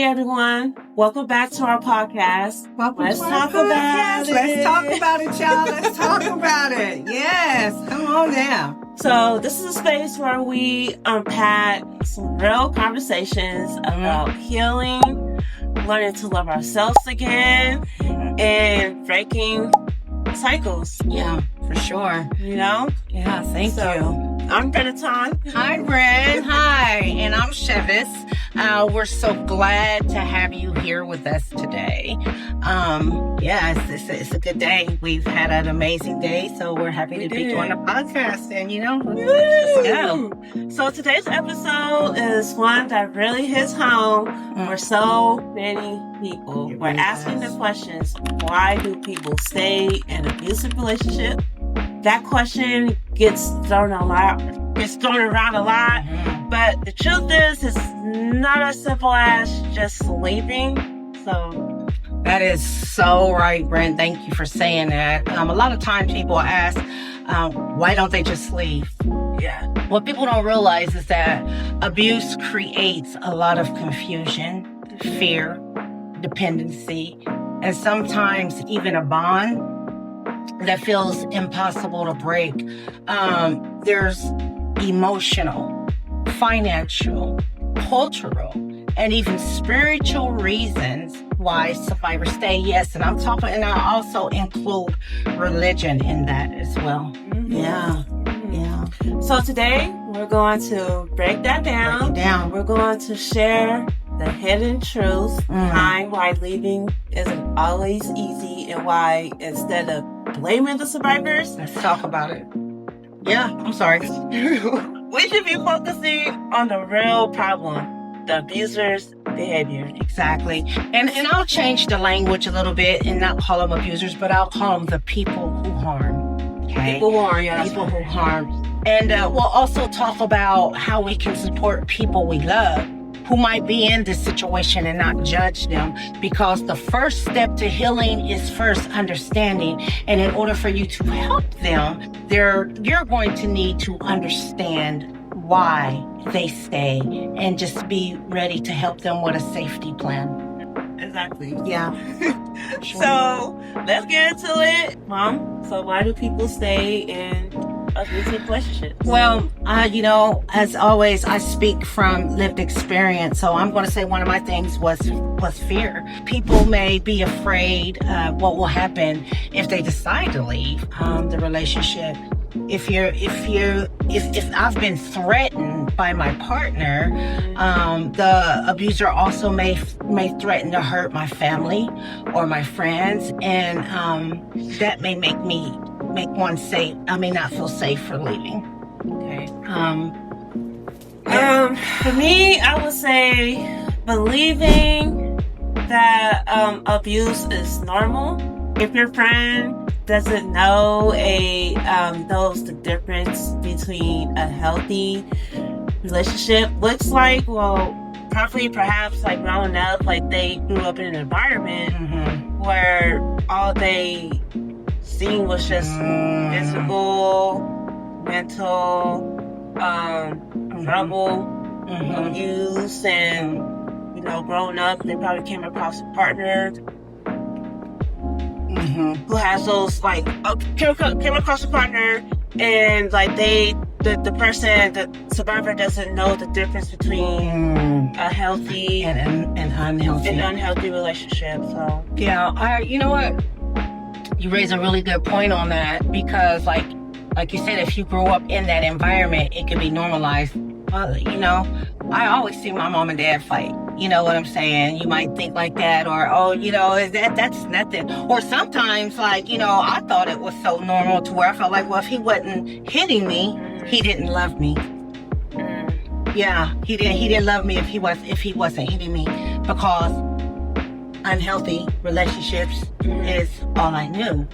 everyone. Welcome back to our podcast. Let's talk about it. Let's talk about it, y'all. Let's talk about it. Yes. Come on now. So this is a space where we unpack some real conversations about healing, learning to love ourselves again, and breaking cycles. Yeah, for sure. You know? Yeah, thank you. I'm Benetton. Hi, Bren. Hi. And I'm Chevis. We're so glad to have you here with us today. It's a good day. We've had an amazing day, so we're happy to be doing a podcast. And, let's go. So today's episode is one that really hits home for so many people. We're asking the questions, why do people stay in an abusive relationship? That question gets thrown around a lot, but the truth is, it's not as simple as just leaving. So that is so right, Brent. Thank you for saying that. A lot of times people ask, why don't they just leave? Yeah. What people don't realize is that abuse creates a lot of confusion, fear, dependency, and sometimes even a bond that feels impossible to break. There's emotional, financial, cultural, and even spiritual reasons why survivors stay. Yes, and I also include religion in that as well. Yeah. So today we're going to break that down. We're going to share the hidden truths behind why leaving isn't always easy and why instead of blaming the survivors, let's talk about it. Yeah, I'm sorry. We should be focusing on the real problem, the abuser's behavior. Exactly. And I'll change the language a little bit and not call them abusers, but I'll call them the people who harm. Okay? People who harm, yeah. People who harm. And we'll also talk about how we can support people we love who might be in this situation and not judge them, because the first step to healing is first understanding. And in order for you to help them, you're going to need to understand why they stay and just be ready to help them with a safety plan. Exactly. Yeah. So let's get into it. Mom, so why do people stay in abusive relationships? Well, as always, I speak from lived experience. So I'm going to say one of my things was fear. People may be afraid what will happen if they decide to leave the relationship. If I've been threatened by my partner, the abuser also may threaten to hurt my family or my friends, and that may make one safe. I may not feel safe for leaving. Okay. For me, I would say believing that abuse is normal. If your friend doesn't knows the difference between a healthy relationship looks like, well, probably perhaps like growing up, like they grew up in an environment where all they seen was just physical, mental, trouble, abuse, and growing up, they probably came across a partner who has those came across a partner, and the survivor doesn't know the difference between a healthy and unhealthy relationship. So yeah, you know what? You raise a really good point on that, because like you said, if you grow up in that environment, it can be normalized. I always see my mom and dad fight. You know what I'm saying? You might think like that, or that's nothing. Or sometimes, I thought it was so normal to where I felt like, well, if he wasn't hitting me, he didn't love me. Yeah, he didn't love me if he wasn't hitting me, because unhealthy relationships is all I knew.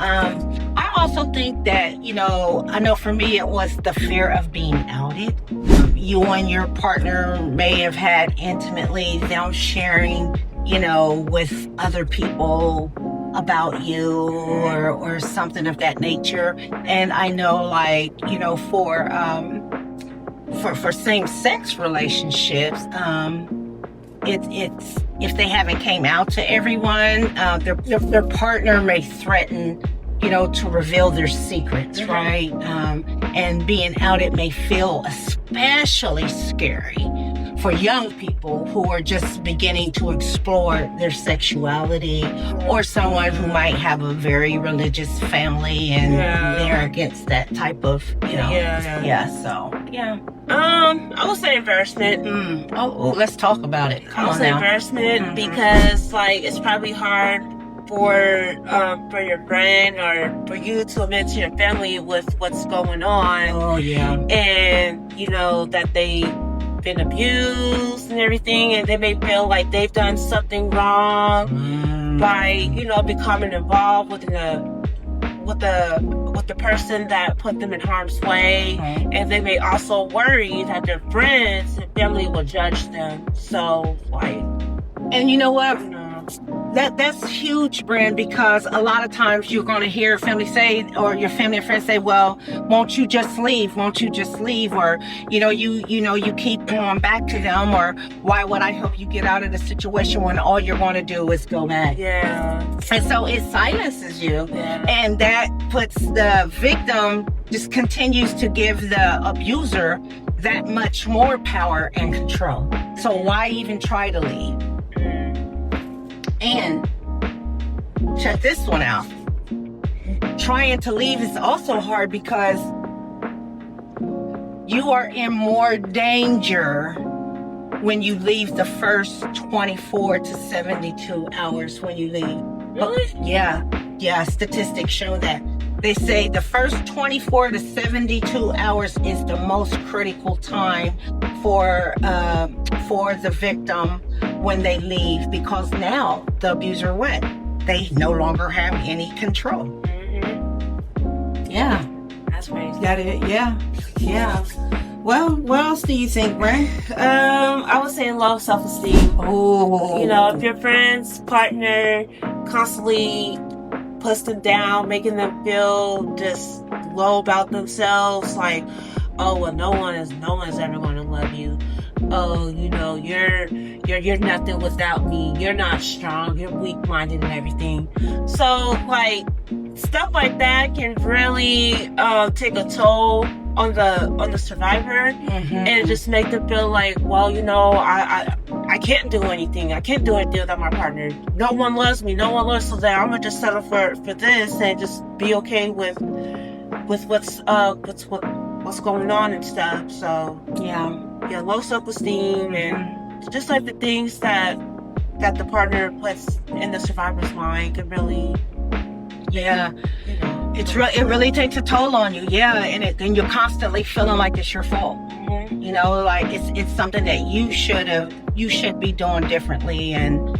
I also think that, I know for me it was the fear of being outed. You and your partner may have had intimately them sharing, with other people about you or something of that nature. And I know, for same-sex relationships, it's if they haven't came out to everyone, their partner may threaten, to reveal their secrets, right? And being out, it may feel especially scary for young people who are just beginning to explore their sexuality, or someone who might have a very religious family and they're against that type of, I would say embarrassment. Let's talk about it. I would say embarrassment because it's probably hard for your friend or for you to admit to your family with what's going on. Oh yeah. And that they've been abused and everything, and they may feel like they've done something wrong by becoming involved with the person that put them in harm's way, and they may also worry that their friends and family will judge them. So and you know what? That's huge, Brand, because a lot of times you're going to hear family say, or your family and friends say, well, won't you just leave? Won't you just leave? Or, you keep going back to them, or why would I help you get out of the situation when all you're going to do is go back? Yeah. And so it silences you. Yeah. And that puts the victim, just continues to give the abuser that much more power and control. So why even try to leave? And check this one out. Trying to leave is also hard because you are in more danger when you leave the first 24 to 72 hours when you leave. Really? Yeah, statistics show that. They say the first 24 to 72 hours is the most critical time for the victim when they leave, because now the abuser they no longer have any control. Yeah, that's crazy. Yeah. Well, what else do you think, Ray? I would say low self-esteem. Oh, if your friend's partner constantly puts them down, making them feel just low about themselves, like, oh well, no one is ever going to love you. Oh, you're nothing without me. You're not strong. You're weak-minded and everything. So stuff like that can really take a toll on the survivor, and just make them feel like, well, I can't do anything. I can't do anything without my partner. No one loves me. No one loves, so that I'm gonna just settle for this and just be okay with what's going on and stuff. So low self-esteem, and just the things that the partner puts in the survivor's mind can really it really takes a toll on you. And you're constantly feeling like it's your fault. It's something that you should be doing differently. And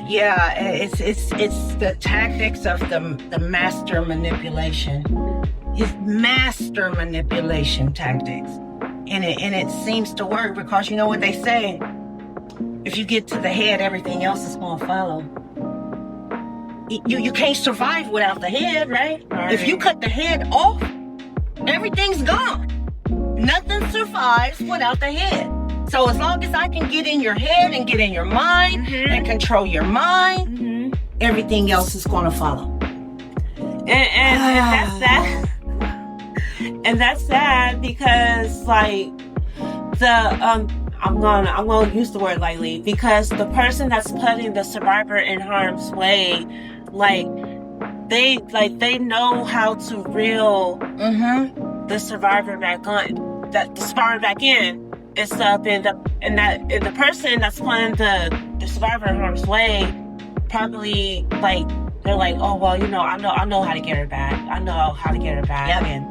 it's the tactics of the master manipulation. It's master manipulation tactics. And it seems to work, because you know what they say, if you get to the head, everything else is going to follow. You can't survive without the head, right? If you cut the head off, everything's gone. Nothing survives without the head. So as long as I can get in your head and get in your mind and control your mind, everything else is going to follow. And that's that. And that's sad because I'm gonna use the word lightly, because the person that's putting the survivor in harm's way, they know how to reel the survivor back on, the survivor back in and stuff, and the person that's putting the survivor in harm's way probably they're like, oh well, I know how to get her back. I know how to get her back. Yep. And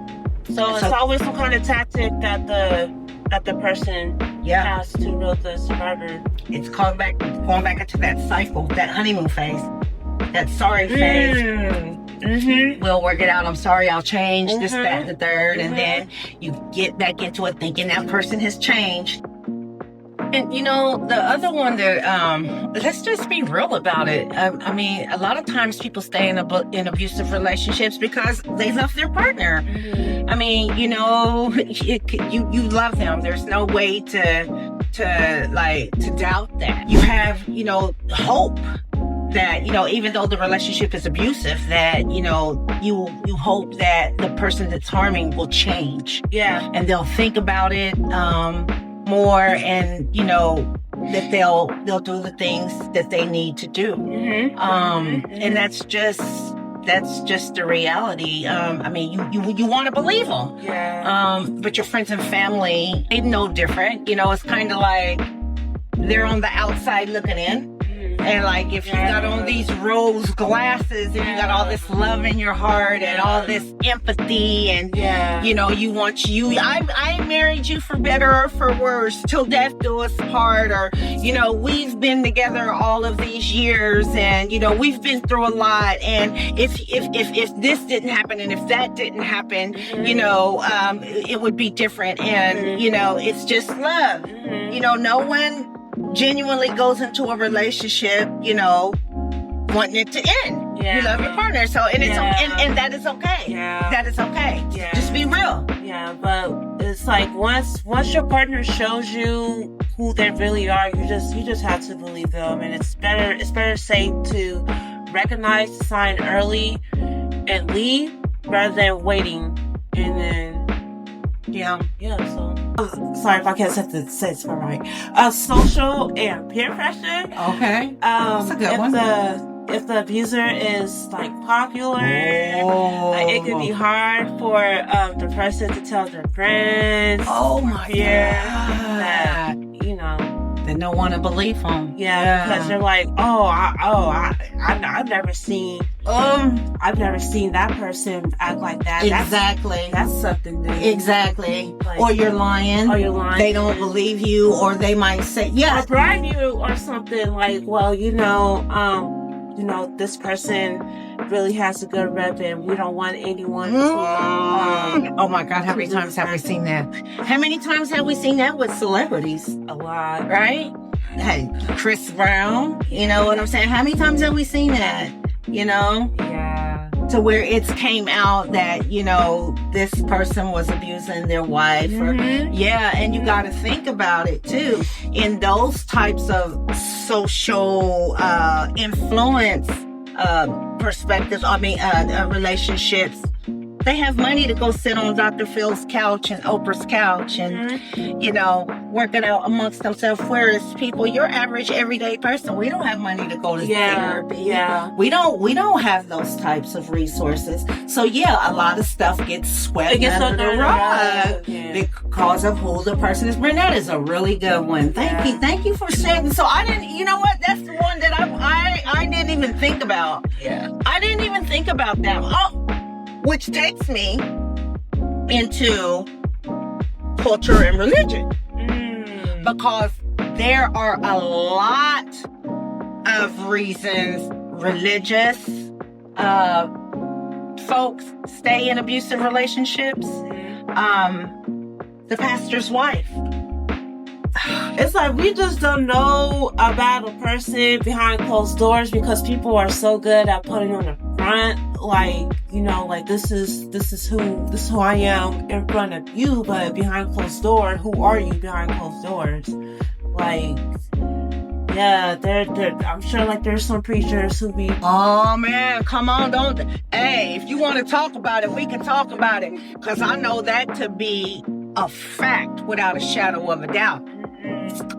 so it's always some kind of tactic that the person has to reel the survivor. It's going back into that cycle, that honeymoon phase, that sorry phase. We'll work it out. I'm sorry, I'll change this, that, and the third. And then you get back into it thinking that person has changed. And the other one that, let's just be real about it. I mean, a lot of times people stay in abusive relationships because they love their partner. I mean, you love them. There's no way to to doubt that. You have, hope that, even though the relationship is abusive, that, you hope that the person that's harming will change. Yeah. And they'll think about it more, and, that they'll do the things that they need to do. And that's just the reality. I mean, you want to believe them. Yeah. But your friends and family, they know different. It's kind of like they're on the outside looking in. And like, if you got on these rose glasses and you got all this love in your heart and all this empathy, and I married you for better or for worse, till death do us part, or we've been together all of these years, and we've been through a lot, and if this didn't happen and if that didn't happen, it would be different, and it's just love. No one genuinely goes into a relationship, wanting it to end. You love your partner, so and that is okay. Yeah. That is okay. Yeah. Just be real. Yeah, but it's like once your partner shows you who they really are, you just have to believe them, and it's better safe to recognize the sign early and leave rather than waiting and then. Yeah, so sorry if I can't say this right. Social and peer pressure. Okay. That's a good one. If the abuser is like popular, it could be hard for the person to tell their friends. Oh my God. That they don't want to believe them. Yeah, because they're like, I've never seen that person act like that. Exactly. That's something new. Exactly. Like, or you're lying. They don't believe you, or they might say, or bribe you or something like, well, this person really has a good rep, and we don't want anyone to. Oh my God, how many times have we seen that? How many times have we seen that with celebrities? A lot. Right? Hey, Chris Brown, you know what I'm saying? How many times have we seen that? Yeah. To where it's came out that, this person was abusing their wife. And you got to think about it too. In those types of social influence perspectives, relationships, they have money to go sit on Dr. Phil's couch and Oprah's couch and, work it out amongst themselves. Whereas people, your average everyday person, we don't have money to go to therapy. Yeah. We don't have those types of resources. So a lot of stuff gets swept under the rug because of who the person is. Burnett is a really good one. Thank you for sharing. So I didn't, that's the one that I didn't even think about. Yeah. I didn't even think about that. Which takes me into culture and religion. Because there are a lot of reasons religious folks stay in abusive relationships. The pastor's wife. It's like we just don't know about a person behind closed doors because people are so good at putting on the front, this is who I am in front of you, but behind closed doors, who are you behind closed doors? I'm sure there's some preachers who be, oh man, come on, hey, if you want to talk about it, we can talk about it, because I know that to be a fact without a shadow of a doubt.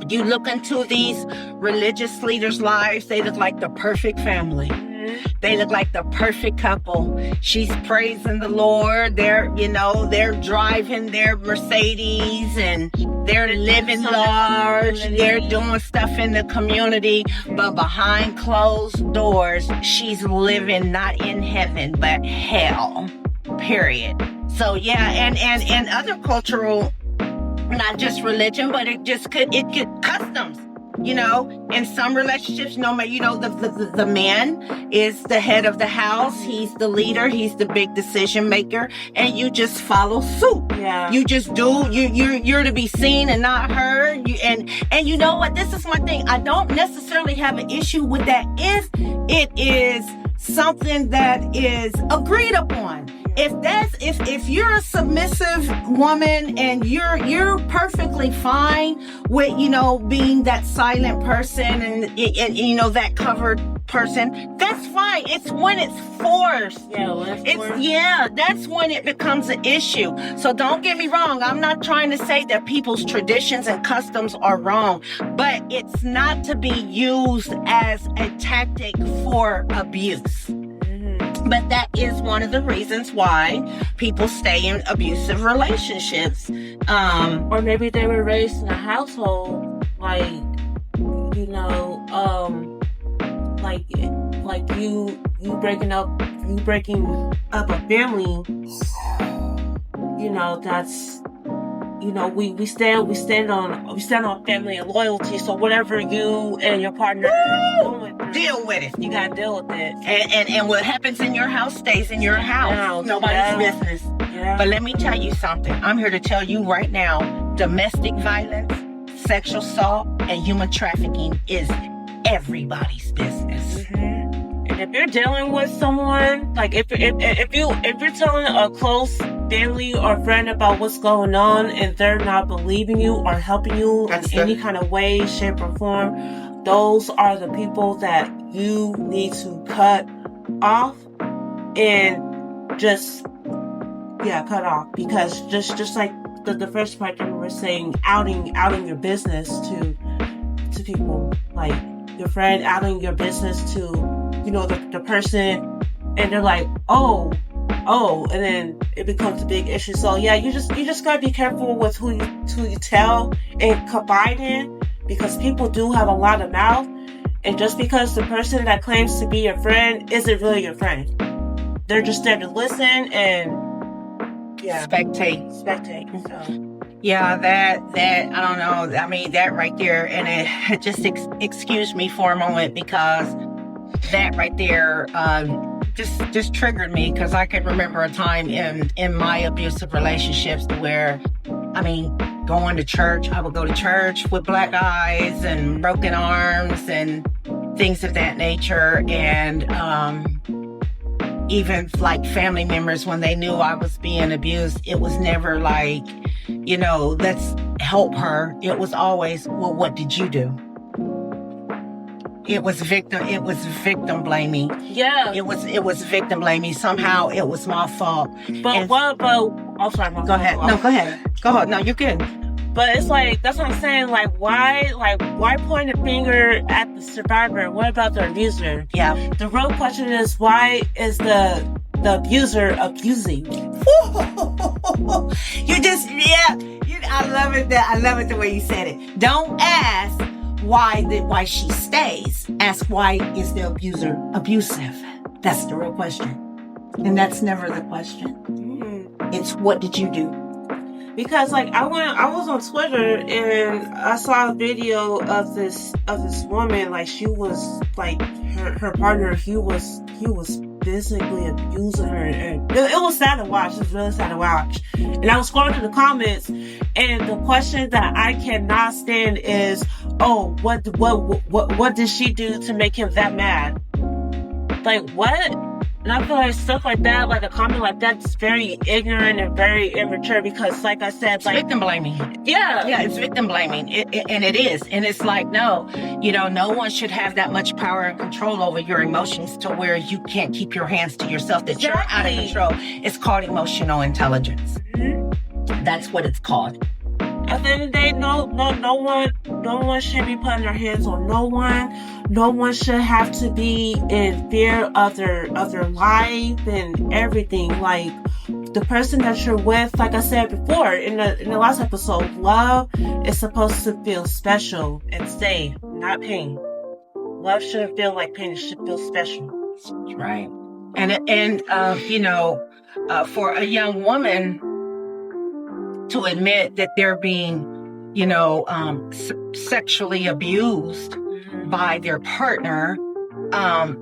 You look into these religious leaders' lives, they look like the perfect family. They look like the perfect couple. She's praising the Lord. They're driving their Mercedes and they're living large. They're doing stuff in the community. But behind closed doors, she's living not in heaven, but hell. Period. So and other cultural, not just religion, but it could customs. In some relationships, the man is the head of the house. He's the leader. He's the big decision maker, and you just follow suit. Yeah. You just do. You're to be seen and not heard. And you know what? This is my thing. I don't necessarily have an issue with that if it is something that is agreed upon. if you're a submissive woman and you're perfectly fine with, you know, being that silent person and you know, that covered person, that's fine. It's when it's forced. Yeah, when it's forced. Yeah, that's when it becomes an issue. So don't get me wrong. I'm not trying to say that people's traditions and customs are wrong, but it's not to be used as a tactic for abuse. But that is one of the reasons why people stay in abusive relationships. Or maybe they were raised in a household, like, you know, like you breaking up a family. You know, that's, you know, we stand on family and loyalty. So whatever you and your partner are going through, Deal with it. you gotta deal with it. And what happens in your house stays in your house. Nobody's business. Yeah. But let me tell you something. I'm here to tell you right now, domestic violence, sexual assault, and human trafficking is everybody's business. And if you're dealing with someone, like if you're telling a close family or friend about what's going on and they're not believing you or helping you in any kind of way, shape, or form, those are the people that you need to cut off and just cut off. Because just like the first part that we were saying, outing your business to people, like your friend outing your business to, you know, the person, and they're like, oh, and then it becomes a big issue. So yeah, you just gotta be careful with who you tell and confide in, because people do have a lot of mouth, and just because the person that claims to be your friend isn't really your friend, they're just there to listen and spectate. So. Yeah, that I don't know. I mean, that right there, and it just excuse me for a moment, because that right there just triggered me, because I can remember a time in my abusive relationships where, I mean, going to church, I would go to church with black eyes and broken arms and things of that nature, and even like family members, when they knew I was being abused, it was never like, you know, let's help her. It was always, well, what did you do? It was victim blaming. Yeah. It was victim blaming. Somehow it was my fault. But oh, sorry. Go ahead. No, go ahead. Go ahead. No, you're good. But it's like, that's what I'm saying. Like, why point a finger at the survivor? What about the abuser? Yeah. The real question is, why is the abuser abusing? I love it. I love it the way you said it. Don't ask why she stays. Ask, why is the abuser abusive? That's the real question. And that's never the question. It's, what did you do? Because like I was on Twitter and I saw a video of this woman, like she was like her partner, he was physically abusing her, and it was sad to watch. It was really sad to watch. And I was scrolling through the comments, and the question that I cannot stand is, oh, what did she do to make him that mad? Like, what? And I feel like stuff like that, like a comment like that's very ignorant and very immature, because like I said, like, victim blaming. Yeah, it's victim blaming. And it is. And it's like, no, you know, no one should have that much power and control over your emotions to where you can't keep your hands to yourself, that you're out of control. It's called emotional intelligence. That's what it's called. At the end of the day, no one should be putting their hands on no one. No one should have to be in fear of their life and everything. Like, the person that you're with, like I said before in the last episode, love is supposed to feel special and safe, not pain. Love shouldn't feel like pain; it should feel special. Right. And you know, for a young woman to admit that they're being, you know, sexually abused by their partner,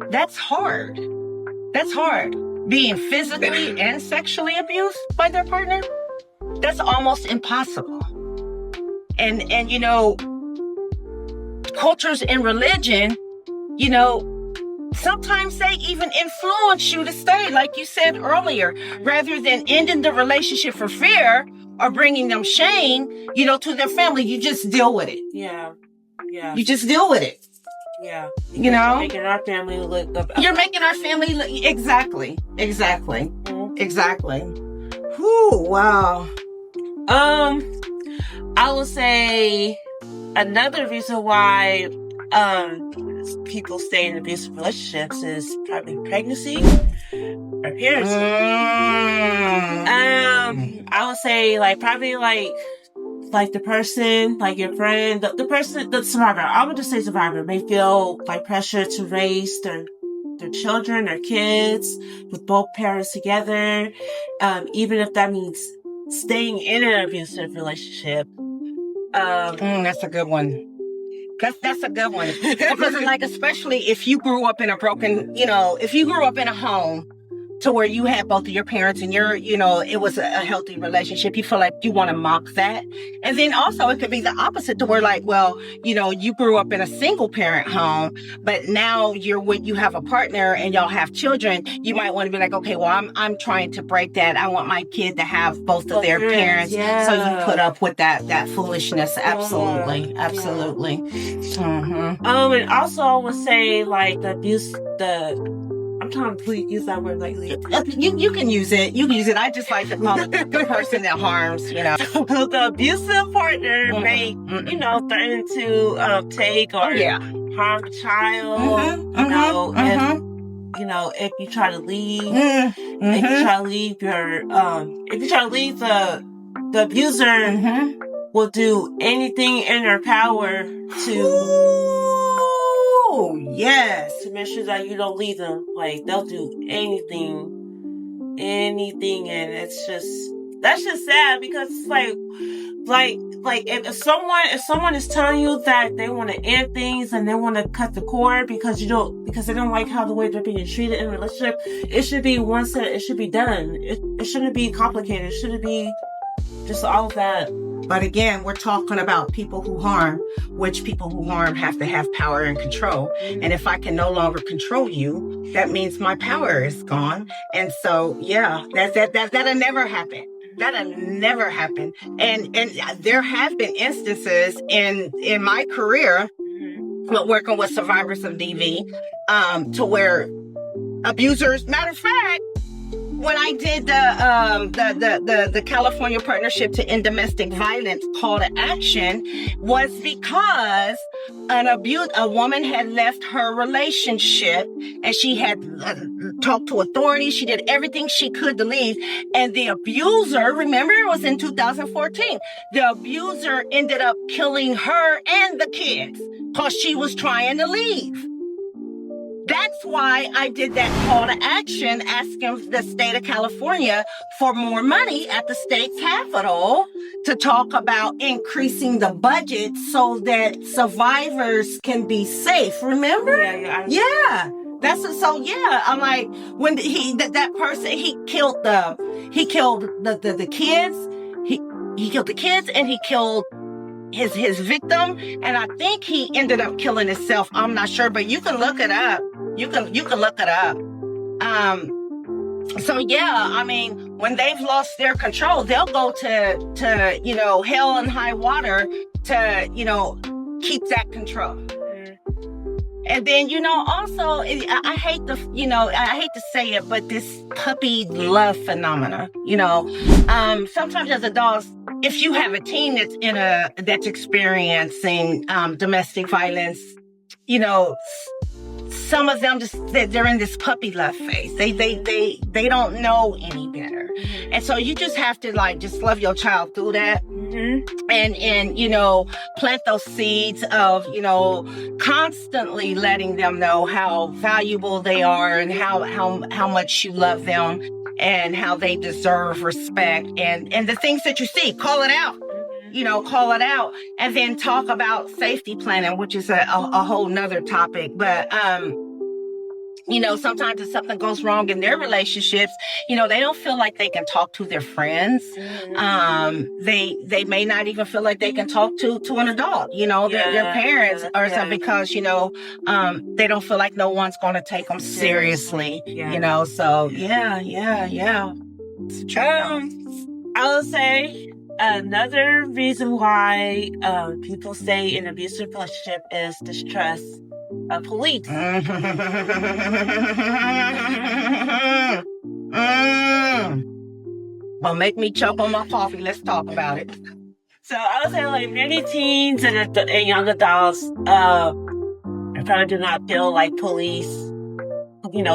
that's hard. That's hard. Being physically and sexually abused by their partner, that's almost impossible. And you know, cultures and religion, you know, sometimes they even influence you to stay, like you said earlier, rather than ending the relationship for fear or bringing them shame, to their family. You just deal with it. Yeah. You just deal with it. Yeah. You're making our family look up. You're making our family look. Exactly. Mm-hmm. Exactly. Whew, wow. I would say another reason why people stay in abusive relationships is probably pregnancy or parenting. I would say probably the person, your friend, the person, the survivor. I would just say survivor may feel pressure to raise their children, their kids with both parents together, even if that means staying in an abusive relationship. That's a good one. That's a good one. Because especially if you grew up in a broken, if you grew up in a home to where you had both of your parents and it was a healthy relationship, you feel like you want to mock that. And then also it could be the opposite to where you grew up in a single parent home, but now you have a partner and y'all have children. You might want to be like, okay, well, I'm trying to break that. I want my kid to have both of their parents. Yeah. So you put up with that foolishness. Absolutely. Yeah. Absolutely. Mm-hmm. And also I would say the abuse, I'm trying to use that word lately. You can use it. You can use it. I just like to call it the person that harms, The abusive partner may, threaten to take or harm the child. If you try to leave, if you try to leave the abuser will do anything in their power to make sure that you don't leave them. They'll do anything, and that's just sad because it's if someone is telling you that they want to end things and they want to cut the cord because they don't like the way they're being treated in a relationship, it should be it should be done. It shouldn't be complicated. It shouldn't be just all of that. But again, we're talking about people who harm, which people who harm have to have power and control. And if I can no longer control you, that means my power is gone. And so, that'll never happen. That'll never happen. And there have been instances in my career working with survivors of DV, to where abusers, matter of fact, when I did the California Partnership to End Domestic Violence call to action, was because a woman had left her relationship and she had talked to authorities. She did everything she could to leave. And the abuser, remember, it was in 2014, the abuser ended up killing her and the kids because she was trying to leave. That's why I did that call to action asking the state of California for more money at the state capitol to talk about increasing the budget so that survivors can be safe. Remember? Yeah. I'm like, when that person, he killed the kids. He killed the kids and he killed his victim, and I think he ended up killing himself. I'm not sure, but you can look it up. You can look it up. When they've lost their control, they'll go to hell and high water to keep that control. And then, also, I hate to say it, but this puppy love phenomena, sometimes as adults, if you have a teen that's experiencing domestic violence, some of them they're in this puppy love phase. They don't know any better. And so you just have to just love your child through that. And plant those seeds of, constantly letting them know how valuable they are and how much you love them and how they deserve respect and the things that you see, call it out. Call it out, and then talk about safety planning, which is a whole nother topic. But Sometimes if something goes wrong in their relationships, they don't feel like they can talk to their friends. They may not even feel like they can talk to an adult, their parents or something, because, they don't feel like no one's going to take them seriously, so yeah. I would say another reason why people stay in an abusive relationship is distrust of police. Well, make me choke on my coffee. Let's talk about it. So I would say like many teens and young adults probably do not feel like police,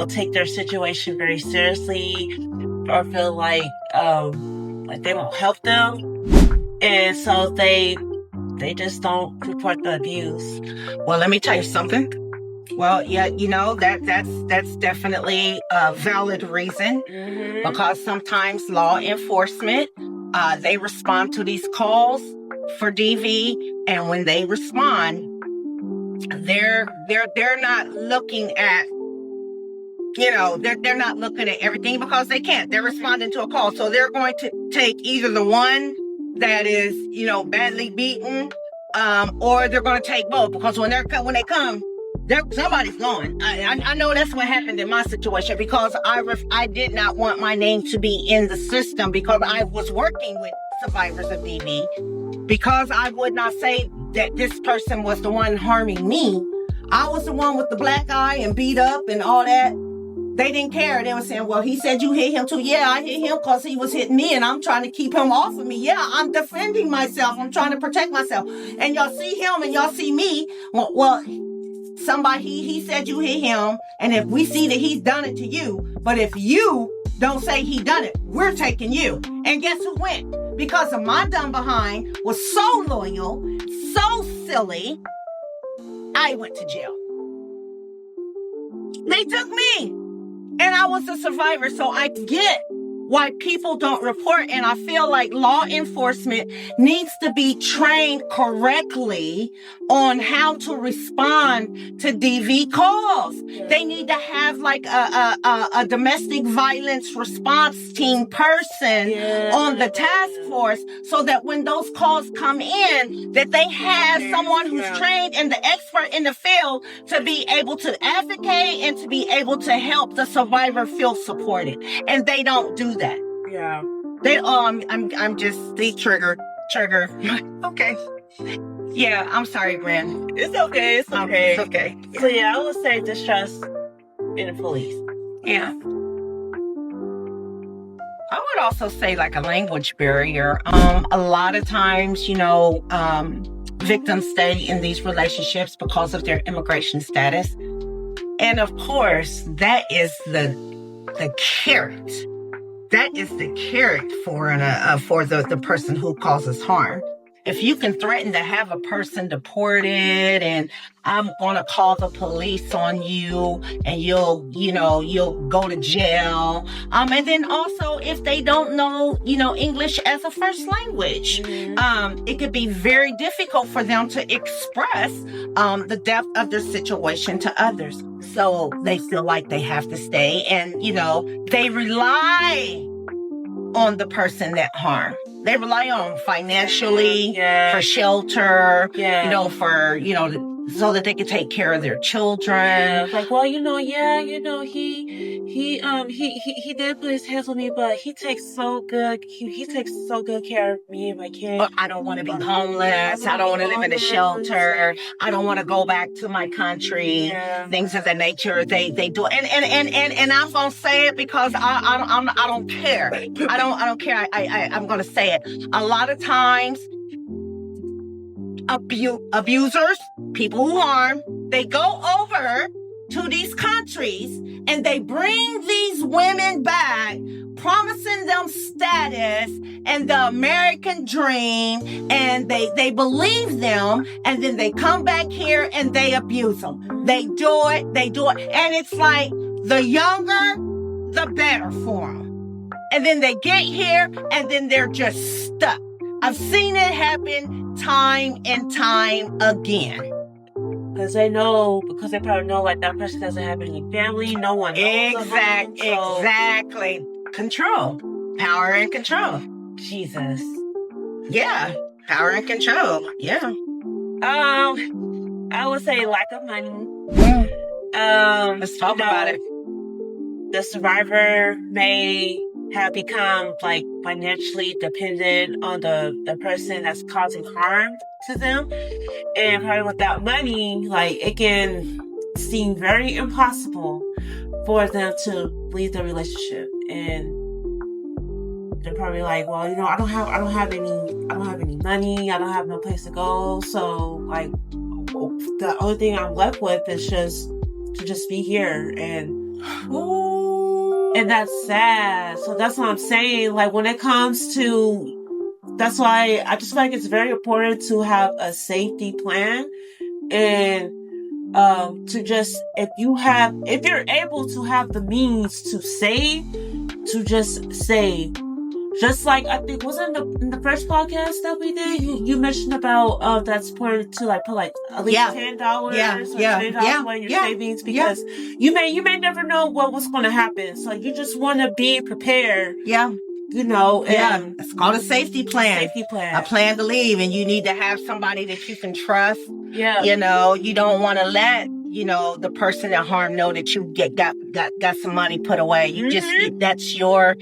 take their situation very seriously, or feel like they won't help them, and so they just don't report the abuse. Well, let me tell you something. Well, yeah, that's definitely a valid reason, because sometimes law enforcement, they respond to these calls for DV, and when they respond, they're not looking at, they're not looking at everything, because they can't. They're responding to a call, so they're going to take either the one that is, badly beaten, or they're going to take both, because when they come, somebody's going. I know that's what happened in my situation, because I did not want my name to be in the system, because I was working with survivors of DV, because I would not say that this person was the one harming me. I was the one with the black eye and beat up and all that. They didn't care. They were saying, well, he said you hit him too. Yeah, I hit him because he was hitting me, and I'm trying to keep him off of me. Yeah, I'm defending myself. I'm trying to protect myself. And y'all see him and y'all see me. Well, somebody, he said you hit him, and if we see that he's done it to you, but if you don't say he done it, we're taking you. And guess who went? Because of my dumb behind was so loyal, so silly, I went to jail. They took me. And I was a survivor, so I get why people don't report. And I feel like law enforcement needs to be trained correctly on how to respond to DV calls. They need to have like a domestic violence response team person on the task force, so that when those calls come in, that they have someone who's trained and the expert in the field to be able to advocate and to be able to help the survivor feel supported. And they don't do that. Yeah. I'm just the trigger. Okay. Yeah, I'm sorry, Gwen. It's okay. It's okay. It's okay. So yeah, I would say distrust in the police. Yeah. I would also say like a language barrier. A lot of times, victims stay in these relationships because of their immigration status. And of course, that is the carrot. That is the carrot for the person who causes harm. If you can threaten to have a person deported, and I'm going to call the police on you, and you'll go to jail. And then also, if they don't know, English as a first language, it could be very difficult for them to express the depth of their situation to others. So they feel like they have to stay, and, they rely on the person that harmed. They rely on financially, for shelter, so that they can take care of their children. Yeah, like, well, he did put his hands on me, but he takes so good. He takes so good care of me and my kids. I don't want to be homeless. I don't want to live in a shelter. I don't want to go back to my country. Yeah. Things of that nature. They do, and I'm gonna say it because I don't care. I don't care. I'm gonna say it. A lot of times, abusers, people who harm, they go over to these countries and they bring these women back, promising them status and the American dream, and they believe them, and then they come back here and they abuse them. They do it, and it's like the younger, the better for them. And then they get here and then they're just stuck. I've seen it happen time and time again. Because they probably know like that person doesn't have any family, no one knows them, so... Exactly. Control. Power and control. Jesus. Yeah. Power and control. Yeah. I would say lack of money. Let's talk about it. The survivor may have become like financially dependent on the person that's causing harm to them, and probably without money, like it can seem very impossible for them to leave the relationship, and they're probably like, well, I don't have any money, I don't have no place to go, so like the only thing I'm left with is just to be here, and that's sad. So that's what I'm saying. Like when it comes to, that's why I just feel like it's very important to have a safety plan, and to just, if you're able to have the means to save, to just save. Just like, I think, was it in the first podcast that we did? You mentioned about that's important to like put like at least $10 or $20 away in your savings, because you may never know what was going to happen. So you just want to be prepared. Yeah. And it's called a safety plan. A plan to leave, and you need to have somebody that you can trust. Yeah. You don't want to let the person that harmed know that you got some money put away. You just that's your.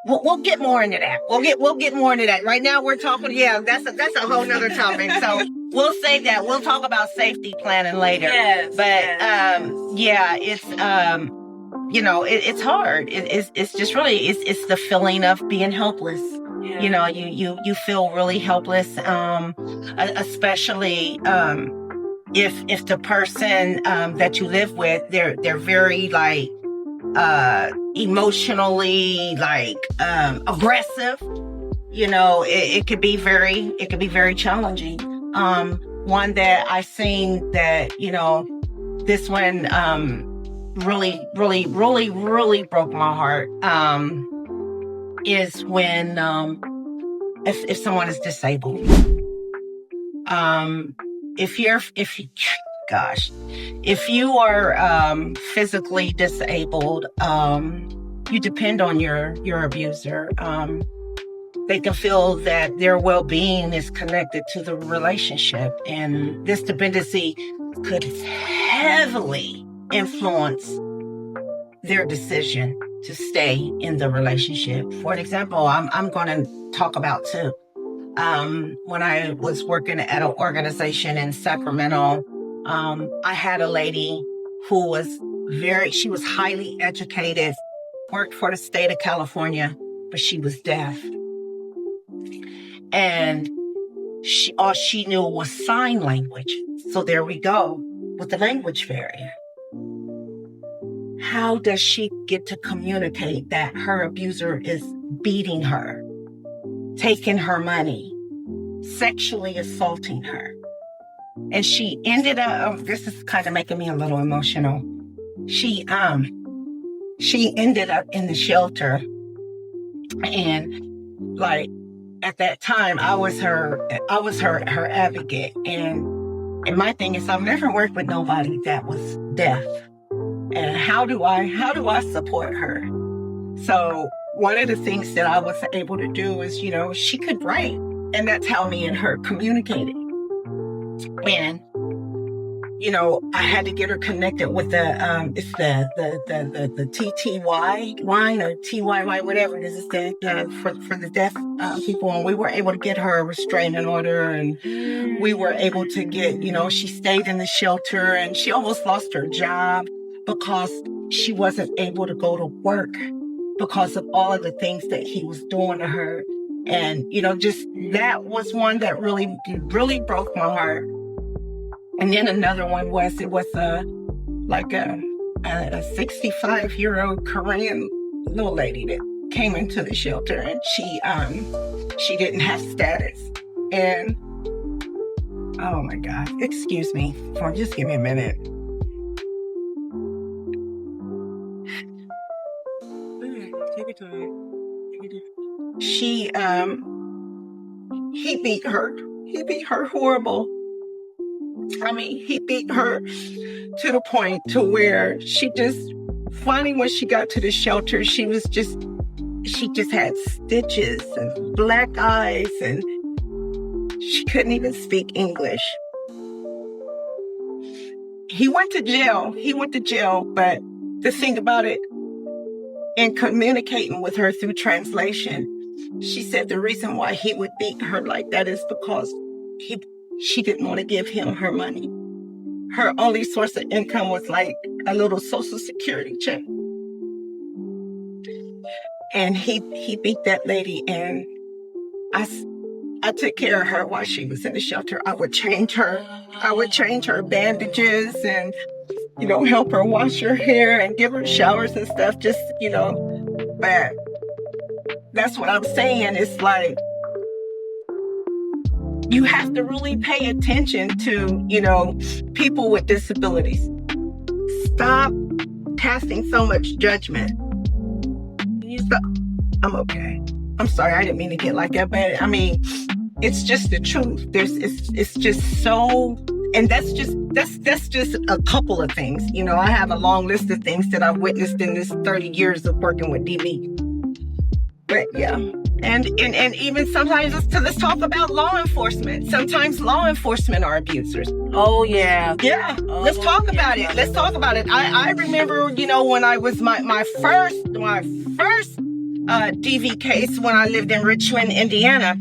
We'll get more into that. We'll get more into that. Right now we're talking. Yeah, that's a whole nother topic. So we'll save that. We'll talk about safety planning later. Yes. But it's it's hard. It's just really it's the feeling of being helpless. Yeah. You feel really helpless, especially if the person that you live with, they're very like emotionally like aggressive. It could be very challenging. One that I seen that this one really broke my heart is when if someone is disabled. If you are physically disabled, you depend on your abuser. They can feel that their well-being is connected to the relationship, and this dependency could heavily influence their decision to stay in the relationship. For example, I'm going to talk about two. When I was working at an organization in Sacramento, I had a lady who was she was highly educated, worked for the state of California, but she was deaf. And all she knew was sign language. So there we go with the language barrier. How does she get to communicate that her abuser is beating her, taking her money, sexually assaulting her? And she ended up, this is kind of making me a little emotional. She ended up in the shelter, and like at that time I was her advocate, and my thing is I've never worked with nobody that was deaf. And how do I support her? So one of the things that I was able to do is, she could write, and that's how me and her communicated. And I had to get her connected with the TTY line or TYY, whatever it is. It's for the deaf people, and we were able to get her a restraining order, and we were able to get, she stayed in the shelter, and she almost lost her job because she wasn't able to go to work because of all of the things that he was doing to her. And, just that was one that really, really broke my heart. And then another one was, it was a 65-year-old Korean little lady that came into the shelter, and she didn't have status. And, oh my God, excuse me, just give me a minute. Take your time. He beat her horrible. I mean, he beat her to the point to where she just, finally when she got to the shelter, she just had stitches and black eyes, and she couldn't even speak English. He went to jail, but the thing about it, in communicating with her through translation, she said the reason why he would beat her like that is because she didn't want to give him her money. Her only source of income was like a little Social Security check. And he beat that lady, and I took care of her while she was in the shelter. I would change her bandages and, help her wash her hair and give her showers and stuff, just, but that's what I'm saying. It's like, you have to really pay attention to, people with disabilities. Stop casting so much judgment. Stop. I'm okay. I'm sorry, I didn't mean to get like that, but I mean, it's just the truth. It's just so, and that's just a couple of things. I have a long list of things that I've witnessed in this 30 years of working with DV. But yeah, and even sometimes let's talk about law enforcement. Sometimes law enforcement are abusers. Oh yeah. Yeah. Let's talk about it. Let's talk about it. I remember, when I was my first DV case when I lived in Richmond, Indiana.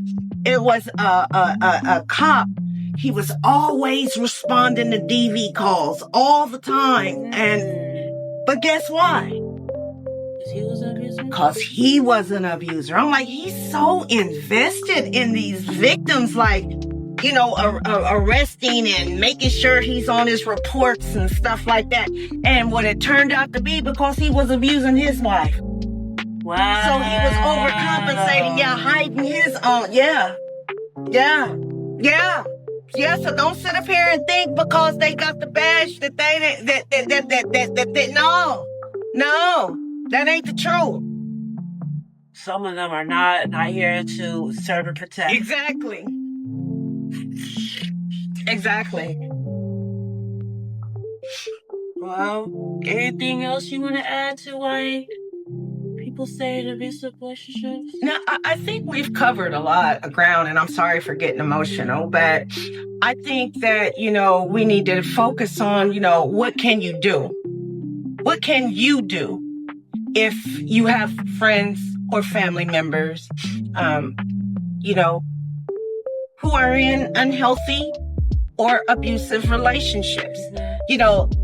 It was a cop. He was always responding to DV calls all the time. But guess why? Because he was an abuser. I'm like, he's so invested in these victims, like, arresting and making sure he's on his reports and stuff like that. And what it turned out to be, because he was abusing his wife. Wow. So he was overcompensating, hiding his own. Yeah. So don't sit up here and think because they got the badge that no, that ain't the truth. Some of them are not here to serve and protect. Exactly. Well, anything else you want to add to why people say in abusive relationships? No, I think we've covered a lot of ground, and I'm sorry for getting emotional, but I think that, we need to focus on, what can you do? What can you do if you have friends or family members, who are in unhealthy or abusive relationships?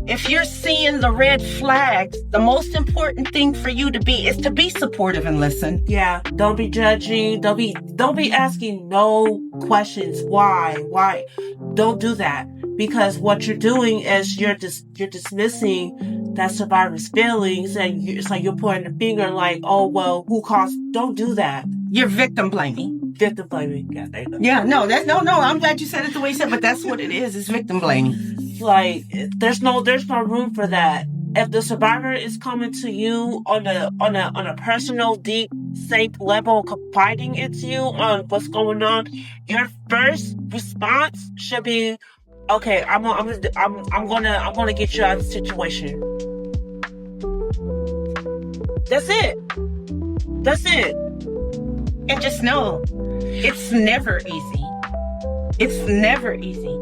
If you're seeing the red flags, the most important thing for you to be is to be supportive and listen. Yeah, don't be judging. Don't be asking no questions. Why? Don't do that, because what you're doing is you're dismissing that survivor's feelings, and it's like you're pointing the finger, like, oh well, who caused? Don't do that. You're victim blaming. Yeah, there you go. Yeah, no, I'm glad you said it the way you said, but that's what it is. It's victim blaming. Like, there's no room for that. If the survivor is coming to you on a personal, deep, safe level, confiding into you on what's going on, your first response should be, okay, I'm gonna get you out of the situation. That's it. And just know, it's never easy. It's never easy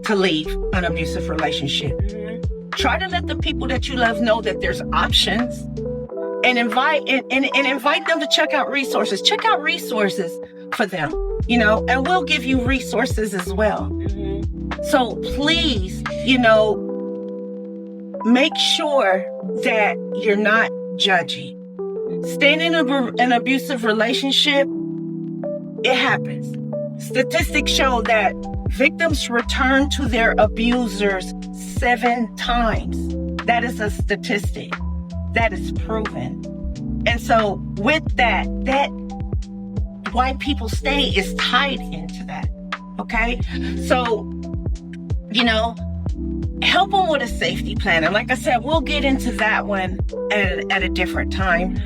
to leave an abusive relationship. Mm-hmm. Try to let the people that you love know that there's options, and invite them to check out resources. Check out resources for them, and we'll give you resources as well. Mm-hmm. So please, make sure that you're not judgy. Staying in an abusive relationship, it happens. Statistics show that victims return to their abusers 7 times. That is a statistic. That is proven. And so with that why people stay is tied into that. Okay? So, help them with a safety plan. And like I said, we'll get into that one at a different time.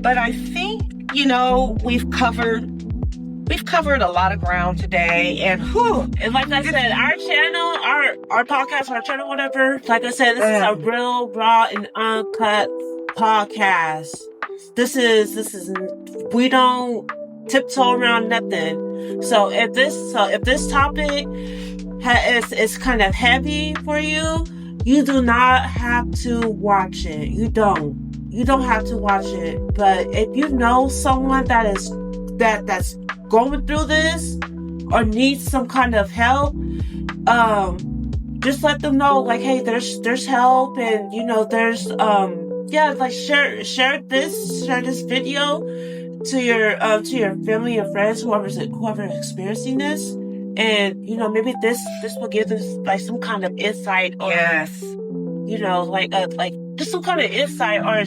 But I think, we've covered we've covered a lot of ground today, and whew, And like I said, our channel, our podcast, our channel, whatever. Like I said, this is a real raw and uncut podcast. This is we don't tiptoe around nothing. So if this topic is kind of heavy for you, you do not have to watch it. You don't have to watch it. But if you know someone that's going through this or needs some kind of help, just let them know, like, hey, there's help, and there's like share this video to your family and friends, whoever's experiencing this, and maybe this will give them like some kind of insight, or like just some kind of insight, or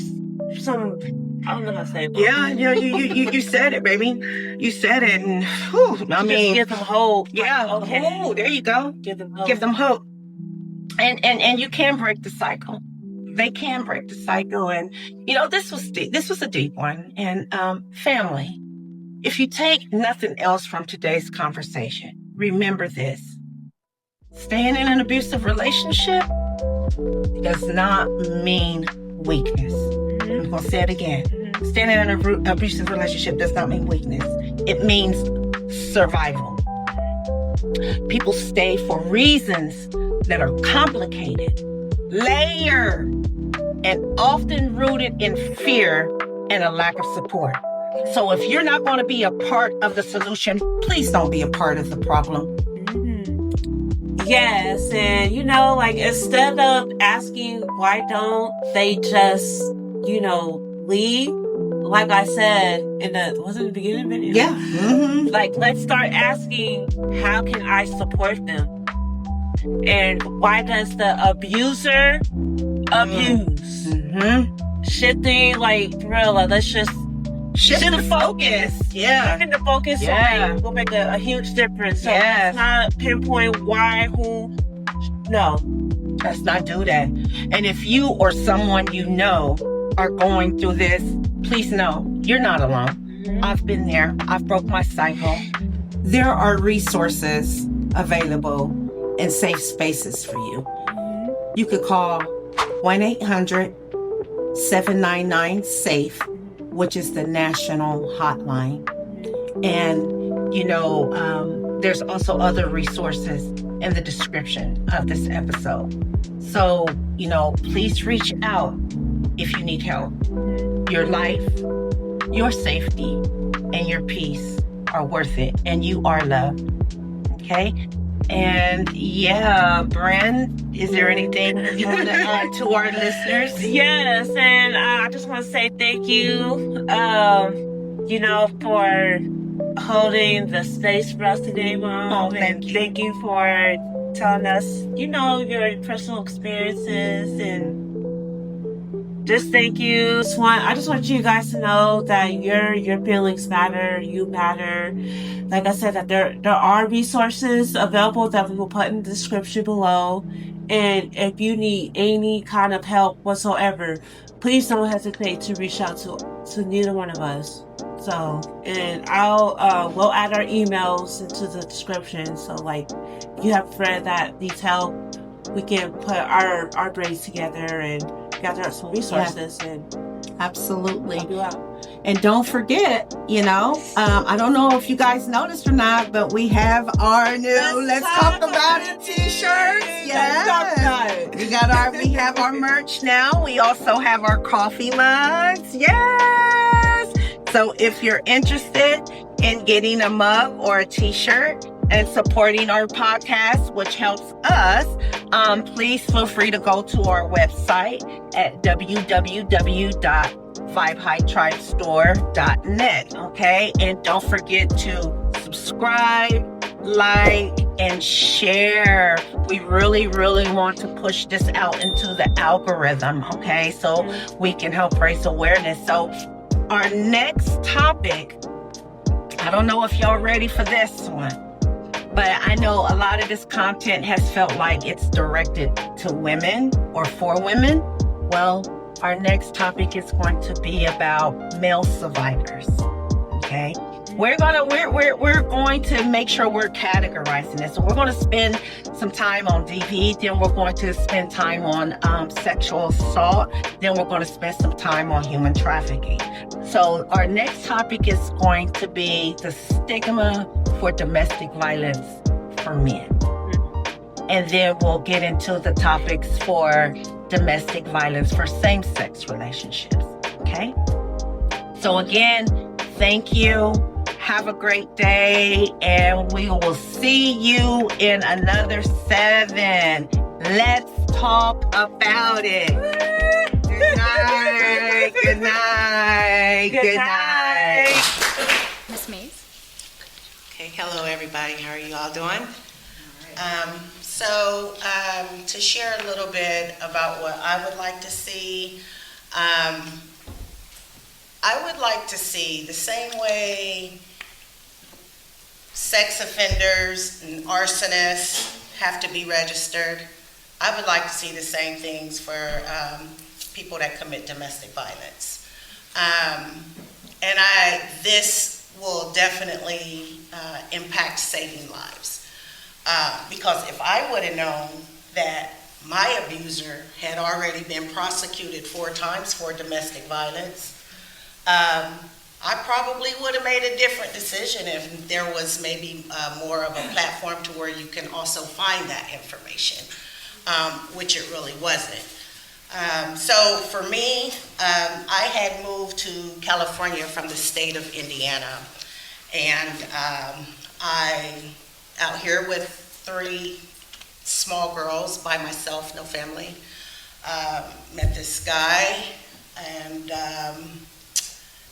some, I don't know how to say it. Yeah, you said it, baby. You said it, and whew, I mean, give them hope. Yeah, like, okay. Oh, there you go. Give them hope. Give them hope. And you can break the cycle. They can break the cycle. And this was deep. This was a deep one. And family, if you take nothing else from today's conversation, remember this: staying in an abusive relationship does not mean weakness. I'm going to say it again. Staying in an abusive relationship does not mean weakness. It means survival. People stay for reasons that are complicated, layered, and often rooted in fear and a lack of support. So if you're not going to be a part of the solution, please don't be a part of the problem. Yes, and like, instead of asking why don't they just leave, like I said in the beginning video? Yeah. Mm-hmm. Like, let's start asking, how can I support them? And why does the abuser abuse? Mm-hmm. Shifting, like, for real, like, let's just shift the focus. Yeah. Shifting the focus will make a huge difference. So yes. Let's not pinpoint why, who. No. Let's not do that. And if you or someone you know are going through this, please know you're not alone. Mm-hmm. I've been there. I've broke my cycle. There are resources available and safe spaces for you. Mm-hmm. You could call 1-800-799-SAFE, which is the national hotline. And, there's also other resources in the description of this episode. So, please reach out if you need help. Your life, your safety, and your peace are worth it, and you are loved. Okay? And Bren, is there anything you want to add to our listeners? Yes, and I just want to say thank you, for holding the space for us today, Mom. Thank you. Thank you for telling us, your personal experiences, and just thank you. I just want you guys to know that your feelings matter. You matter. Like I said, that there are resources available that we will put in the description below. And if you need any kind of help whatsoever, please don't hesitate to reach out to neither one of us. So, and we'll add our emails into the description. So, like, if you have a friend that needs help, we can put our brains together and gather some resources and absolutely help you out. And don't forget, I don't know if you guys noticed or not, but we have our new Let's Talk About It t-shirts. Yes. We have our merch now. We also have our coffee mugs. Yes. So if you're interested in getting a mug or a t-shirt and supporting our podcast, which helps us, please feel free to go to our website at www.5hightribestore.net. Okay, and don't forget to subscribe, like, and share. We really, really want to push this out into the algorithm. Okay, so we can help raise awareness. So our next topic, I don't know if y'all ready for this one, but I know a lot of this content has felt like it's directed to women or for women. Well, our next topic is going to be about male survivors. Okay? we're going to make sure we're categorizing this. So we're going to spend some time on DV, then we're going to spend time on sexual assault, then we're going to spend some time on human trafficking. So our next topic is going to be the stigma for domestic violence for men. And then we'll get into the topics for domestic violence for same-sex relationships, okay? So again, thank you. Have a great day, and we will see you in another 7. Let's talk about it. Good night. Good night. Good night. Miss Mays. Okay, hello everybody. How are you all doing? To share a little bit about what I would like to see, I would like to see the same way sex offenders and arsonists have to be registered. I would like to see the same things for people that commit domestic violence. This will definitely impact saving lives. Because if I would have known that my abuser had already been prosecuted 4 times for domestic violence, I probably would have made a different decision if there was maybe more of a platform to where you can also find that information, which it really wasn't. So for me, I had moved to California from the state of Indiana, and I out here with 3 small girls by myself, no family. Met this guy, and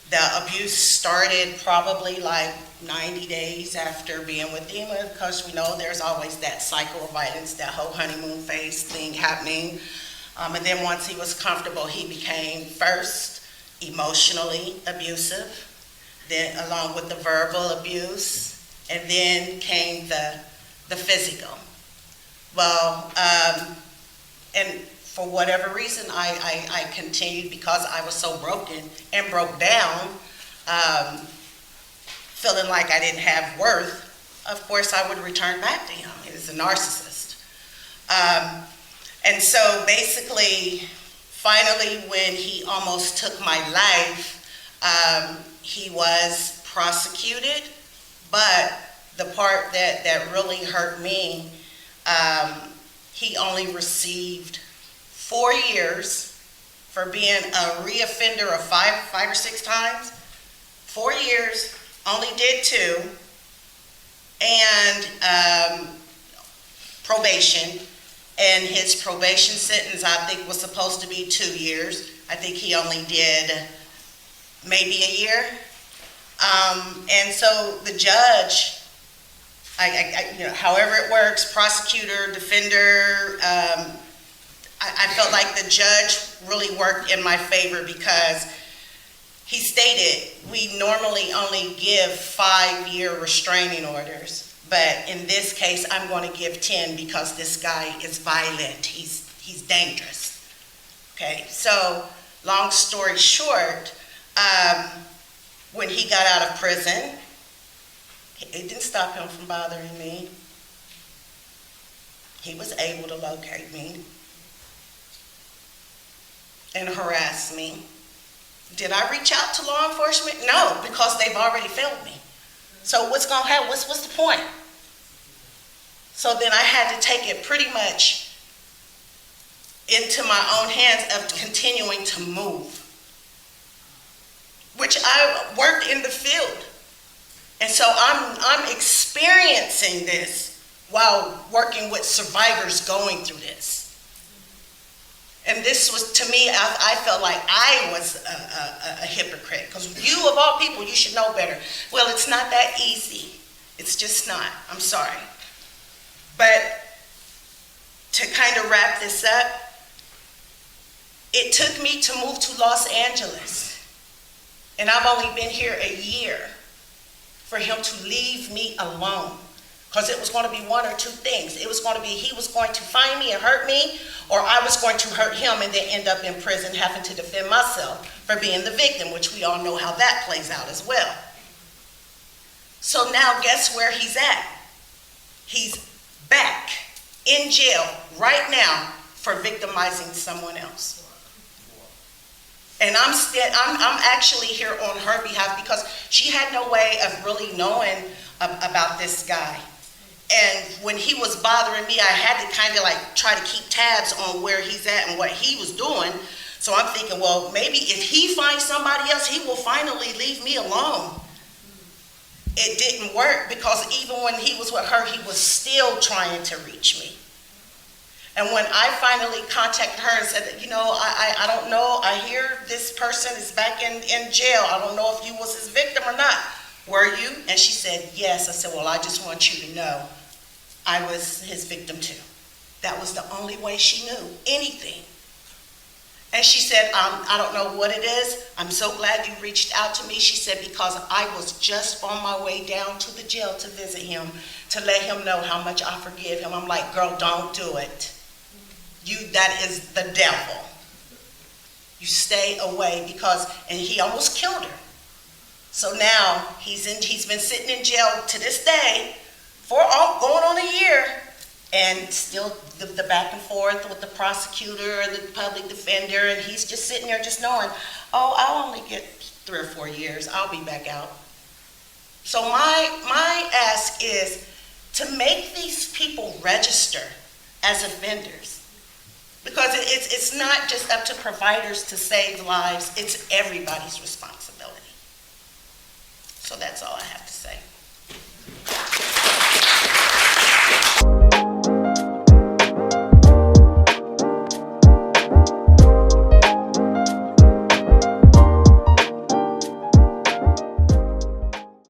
the abuse started probably like 90 days after being with him, because we know there's always that cycle of violence, that whole honeymoon phase thing happening. And then once he was comfortable, he became first emotionally abusive, then along with the verbal abuse, and then came the physical. Well, and for whatever reason, I continued, because I was so broken and broke down, feeling like I didn't have worth. Of course, I would return back to him. He was a narcissist. And so basically, finally, when he almost took my life, he was prosecuted, but the part that really hurt me, he only received 4 years for being a reoffender of 5 or 6 times. 4 years, only did 2, and probation. And his probation sentence, I think, was supposed to be 2 years. I think he only did maybe a year. And so the judge, however it works, prosecutor, defender, I felt like the judge really worked in my favor, because he stated we normally only give 5-year restraining orders, but in this case I'm going to give 10 because this guy is violent. He's dangerous. Okay, so long story short, when he got out of prison, it didn't stop him from bothering me. He was able to locate me and harass me. Did I reach out to law enforcement? No, because they've already failed me. So what's going to happen? What's the point? So then I had to take it pretty much into my own hands of continuing to move, which I worked in the field. And so I'm experiencing this while working with survivors going through this. And this was, to me, I felt like I was a hypocrite, because you, of all people, you should know better. Well, it's not that easy. It's just not. I'm sorry. But to kind of wrap this up, it took me to move to Los Angeles. And I've only been here a year for him to leave me alone. Because it was going to be one or two things. It was going to be he was going to find me and hurt me, or I was going to hurt him and then end up in prison having to defend myself for being the victim, which we all know how that plays out as well. So now guess where he's at? He's back in jail right now for victimizing someone else. And I'm actually here on her behalf because she had no way of really knowing about this guy. And when he was bothering me, I had to kind of like try to keep tabs on where he's at and what he was doing. So I'm thinking, well, maybe if he finds somebody else, he will finally leave me alone. It didn't work because even when he was with her, he was still trying to reach me. And when I finally contacted her and said, you know, I don't know, I hear this person is back in jail. I don't know if you was his victim or not. Were you? And she said, yes. I said, well, I just want you to know I was his victim too. That was the only way she knew anything. And she said, I don't know what it is. I'm so glad you reached out to me. She said, because I was just on my way down to the jail to visit him, to let him know how much I forgive him. I'm like, girl, don't do it. That is the devil. You stay away and he almost killed her. So now he's been sitting in jail to this day for going on a year, and still the back and forth with the prosecutor and the public defender, and he's just sitting there just knowing, oh, I'll only get 3 or 4 years. I'll be back out. So my ask is to make these people register as offenders. Because it's not just up to providers to save lives, it's everybody's responsibility. So that's all I have to say.